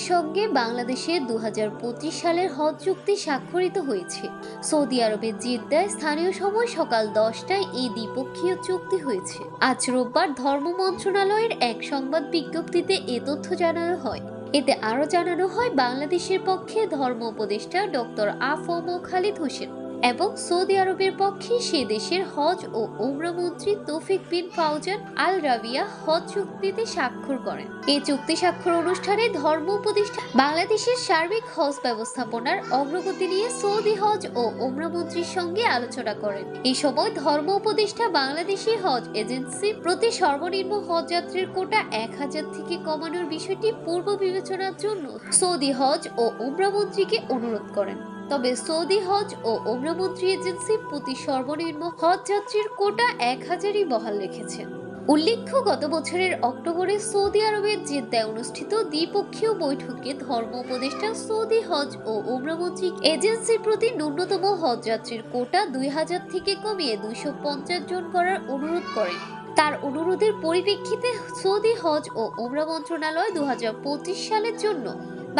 আরবের সঙ্গে বাংলাদেশের 2025 সালের হজ চুক্তি স্বাক্ষরিত হয়েছে। সৌদি আরবের জেদ্দায় স্থানীয় সময় সকাল 10টায় এই দ্বিপক্ষীয় চুক্তি হয়েছে। আজ রোববার ধর্ম মন্ত্রণালয়ের এক সংবাদ বিজ্ঞপ্তিতে এ তথ্য জানানো হয়। এতে আরও জানানো হয়, বাংলাদেশের পক্ষে ধর্ম উপদেষ্টা ডক্টর আ.ফ.ম. খালিদ হোসেন এবং সৌদি আরবের পক্ষে সে দেশের হজ ও উমরা মন্ত্রী তৌফিক বিন ফাউজান আল রাবিয়া হজ চুক্তিতে স্বাক্ষর করেন। এই চুক্তি স্বাক্ষর অনুষ্ঠানে ধর্ম উপদেষ্টা বাংলাদেশের সার্বিক হজ ব্যবস্থাপনার অগ্রগতি নিয়ে সৌদি হজ ও উমরা মন্ত্রীর সঙ্গে আলোচনা করেন। এই সময় ধর্ম উপদেষ্টা বাংলাদেশি হজ এজেন্সি প্রতি সর্বনিম্ন হজ যাত্রীর কোটা 1000 থেকে কমানোর বিষয়টি পূর্ব বিবেচনার জন্য সৌদি হজ ও উমরা মন্ত্রীকে অনুরোধ করেন। তবে সৌদি হজ ও উমরা মন্ত্রী এজেন্সি প্রতি সর্বনিম্ন হজ যাত্রীর কোটা 1000ই বহাল রেখেছেন। উল্লেখ্য, গত বছরের অক্টোবরে সৌদি আরবের জেদ্দায় অনুষ্ঠিত দ্বিপক্ষীয় বৈঠকে ধর্ম উপদেষ্টা সৌদি হজ ও উমরা মন্ত্রী এজেন্সির প্রতি ন্যূনতম হজ যাত্রীর কোটা 2000 থেকে কমিয়ে 250 জন করার অনুরোধ করেন। তার অনুরোধের পরিপ্রেক্ষিতে সৌদি হজ ও উমরা মন্ত্রণালয় 2025 সালের জন্য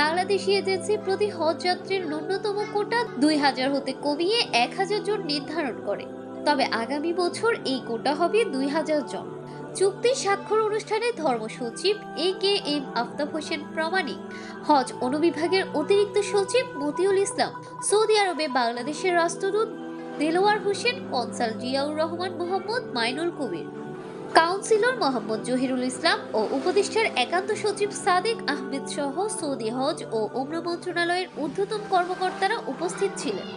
বাংলাদেশি এজেন্সি প্রতি হজ যাত্রীর ন্যূনতম কোটা 2000 হতে কমিয়ে 1000 জন নির্ধারণ করে। তবে আগামী বছর এই কোটা হবে 2000 জন। চুক্তি স্বাক্ষর অনুষ্ঠানে ধর্ম সচিব এ.কে.এম. আফতাব হোসেন প্রামাণিক, হজ অনুবিভাগের অতিরিক্ত সচিব মতিউল ইসলাম, সৌদি আরবে বাংলাদেশের রাষ্ট্রদূত দেলোয়ার হোসেন, কনসাল জিয়াউর রহমান মোহাম্মদ মাইনুল কবির, কাউন্সিলর মোহাম্মদ জহিরুল ইসলাম ও উপদেষ্টার একান্ত সচিব সাদেক আহমেদ সহ সৌদি হজ ও উমরা মন্ত্রণালয়ের ঊর্ধ্বতন কর্মকর্তারা উপস্থিত ছিলেন।